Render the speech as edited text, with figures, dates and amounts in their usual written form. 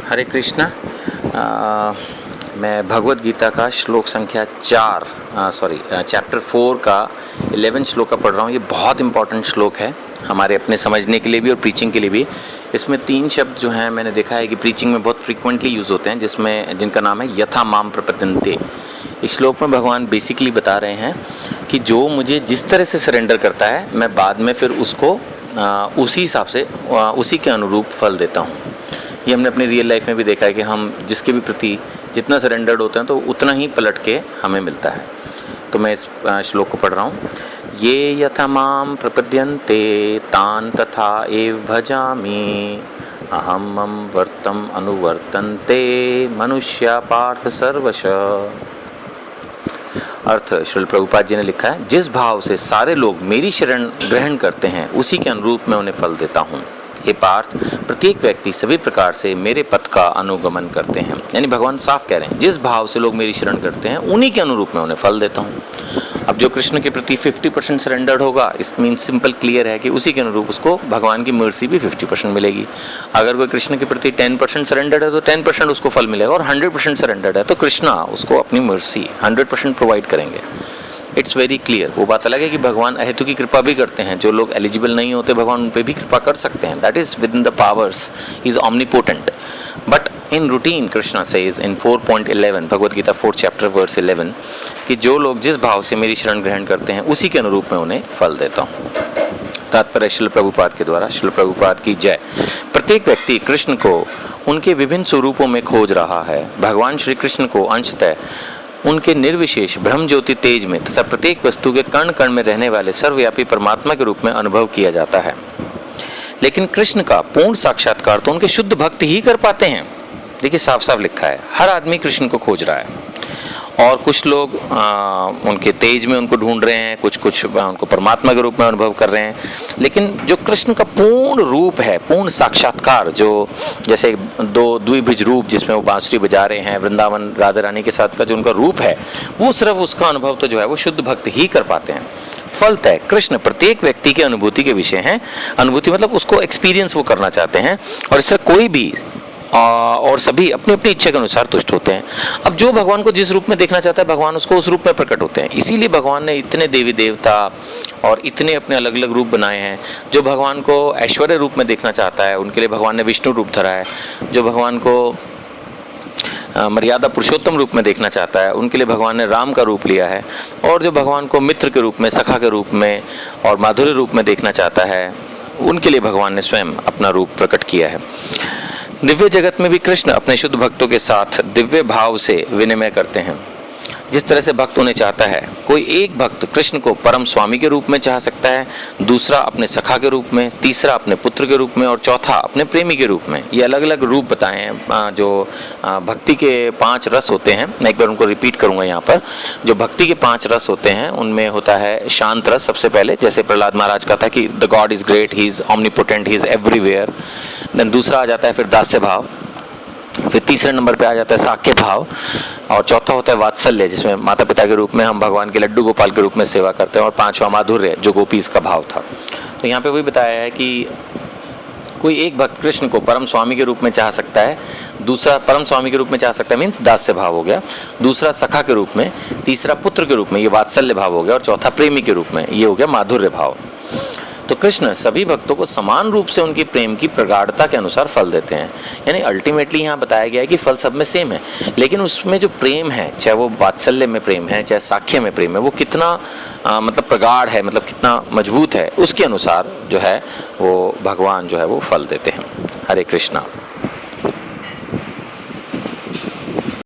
हरे कृष्णा। मैं भगवत गीता का श्लोक संख्या चैप्टर 4 का 11 श्लोक का पढ़ रहा हूँ। ये बहुत इंपॉर्टेंट श्लोक है हमारे अपने समझने के लिए भी और प्रीचिंग के लिए भी। इसमें 3 शब्द जो हैं मैंने देखा है कि प्रीचिंग में बहुत फ्रीक्वेंटली यूज़ होते हैं, जिनका नाम है यथा माम प्रपद्यन्ते। इस श्लोक में भगवान बेसिकली बता रहे हैं कि जो मुझे जिस तरह से सरेंडर करता है मैं बाद में फिर उसको उसी हिसाब से उसी के अनुरूप फल देता हूँ। ये हमने अपनी रियल लाइफ में भी देखा है कि हम जिसके भी प्रति जितना सरेंडर्ड होते हैं तो उतना ही पलट के हमें मिलता है। तो मैं इस श्लोक को पढ़ रहा हूँ। ये यथा माम प्रपद्यन्ते तान तथा एव भजामि अहम मम वर्तम अनुवर्तन्ते मनुष्या पार्थ सर्वशः। अर्थ श्रील प्रभुपाद जी ने लिखा है, जिस भाव से सारे लोग मेरी शरण ग्रहण करते हैं उसी के अनुरूप मैं उन्हें फल देता हूँ। हे पार्थ, प्रत्येक व्यक्ति सभी प्रकार से मेरे पथ का अनुगमन करते हैं। यानी भगवान साफ कह रहे हैं, जिस भाव से लोग मेरी शरण करते हैं उन्हीं के अनुरूप मैं उन्हें फल देता हूँ। अब जो कृष्ण के प्रति 50% सरेंडर्ड होगा, इस मीन सिंपल क्लियर है कि उसी के अनुरूप उसको भगवान की मर्सी भी 50% मिलेगी। अगर कोई कृष्ण के प्रति 10% सरेंडर्ड है तो 10% उसको फल मिलेगा, और 100% सरेंडर्ड है तो कृष्णा उसको अपनी मर्सी 100% प्रोवाइड करेंगे। It's very clear. वो बात अलग है कि भगवान अहेतु की कृपा भी करते हैं, जो लोग एलिजिबल नहीं होते भगवान उन पर भी कृपा कर सकते हैं। That is within the powers, is omnipotent. But in routine Krishna says in 4.11 Bhagavad Gita 4 chapter verse 11 कि जो लोग जिस भाव से मेरी शरण ग्रहण करते हैं उसी के अनुरूप मैं उन्हें फल देता हूँ। तात्पर्य श्रील प्रभुपाद के द्वारा। श्रील प्रभुपाद की जय। प्रत्येक व्यक्ति कृष्ण को उनके विभिन्न स्वरूपों में खोज रहा है। भगवान श्री कृष्ण को अंशतः उनके निर्विशेष ब्रह्म ज्योति तेज में तथा प्रत्येक वस्तु के कण कण में रहने वाले सर्वव्यापी परमात्मा के रूप में अनुभव किया जाता है। लेकिन कृष्ण का पूर्ण साक्षात्कार तो उनके शुद्ध भक्त ही कर पाते हैं। देखिए साफ साफ लिखा है, हर आदमी कृष्ण को खोज रहा है, और कुछ लोग उनके तेज में उनको ढूंढ रहे हैं, कुछ उनको परमात्मा के रूप में अनुभव कर रहे हैं। लेकिन जो कृष्ण का पूर्ण रूप है, पूर्ण साक्षात्कार, जो जैसे 2 द्विभुज रूप जिसमें वो बांसुरी बजा रहे हैं वृंदावन राधा रानी के साथ का जो उनका रूप है, वो सिर्फ उसका अनुभव तो जो है वो शुद्ध भक्त ही कर पाते हैं। फलतः कृष्ण प्रत्येक व्यक्ति के अनुभूति के विषय हैं। अनुभूति मतलब उसको एक्सपीरियंस वो करना चाहते हैं, और इससे कोई भी और सभी अपनी अपनी इच्छा के अनुसार तुष्ट होते हैं। अब जो भगवान को जिस रूप में देखना चाहता है भगवान उसको उस रूप में प्रकट होते हैं। इसीलिए भगवान ने इतने देवी देवता और इतने अपने अलग अलग रूप बनाए हैं। जो भगवान को ऐश्वर्य रूप में देखना चाहता है उनके लिए भगवान ने विष्णु रूप धरा है। जो भगवान को मर्यादा पुरुषोत्तम रूप में देखना चाहता है उनके लिए भगवान ने राम का रूप लिया है। और जो भगवान को मित्र के रूप में, सखा के रूप में और माधुर्य रूप में देखना चाहता है उनके लिए भगवान ने स्वयं अपना रूप प्रकट किया है। दिव्य जगत में भी कृष्ण अपने शुद्ध भक्तों के साथ दिव्य भाव से विनिमय करते हैं, जिस तरह से भक्त उन्हें चाहता है। कोई एक भक्त कृष्ण को परम स्वामी के रूप में चाह सकता है, दूसरा अपने सखा के रूप में, तीसरा अपने पुत्र के रूप में और चौथा अपने प्रेमी के रूप में। ये अलग अलग रूप बताए हैं। जो भक्ति के 5 रस होते हैं, मैं एक बार उनको रिपीट करूंगा यहाँ पर। जो भक्ति के 5 रस होते हैं उनमें होता है शांत रस सबसे पहले, जैसे प्रहलाद महाराज का था कि the God is great, he is omnipotent, he is everywhere. Then दूसरा आ जाता है फिर दास्य भाव, फिर तीसरे नंबर पे आ जाता है साक्य भाव, और चौथा होता है वात्सल्य, जिसमें माता पिता के रूप में हम भगवान के लड्डू गोपाल के रूप में सेवा करते हैं, और 5वां माधुर्य जो गोपीज का भाव था। तो यहाँ पे वही बताया है कि कोई एक भक्त कृष्ण को परम स्वामी के रूप में चाह सकता है, दूसरा परम स्वामी के रूप में चाह सकता है मीन्स दास्य भाव हो गया, दूसरा सखा के रूप में, तीसरा पुत्र के रूप में ये वात्सल्य भाव हो गया, और चौथा प्रेमी के रूप में ये हो गया माधुर्य भाव। तो कृष्ण सभी भक्तों को समान रूप से उनकी प्रेम की प्रगाढ़ता के अनुसार फल देते हैं। यानी अल्टीमेटली यहाँ बताया गया है कि फल सब में सेम है, लेकिन उसमें जो प्रेम है, चाहे वो वात्सल्य में प्रेम है चाहे साख्य में प्रेम है, वो कितना मतलब प्रगाढ़ है, मतलब कितना मजबूत है, उसके अनुसार जो है वो भगवान जो है वो फल देते हैं। हरे कृष्णा।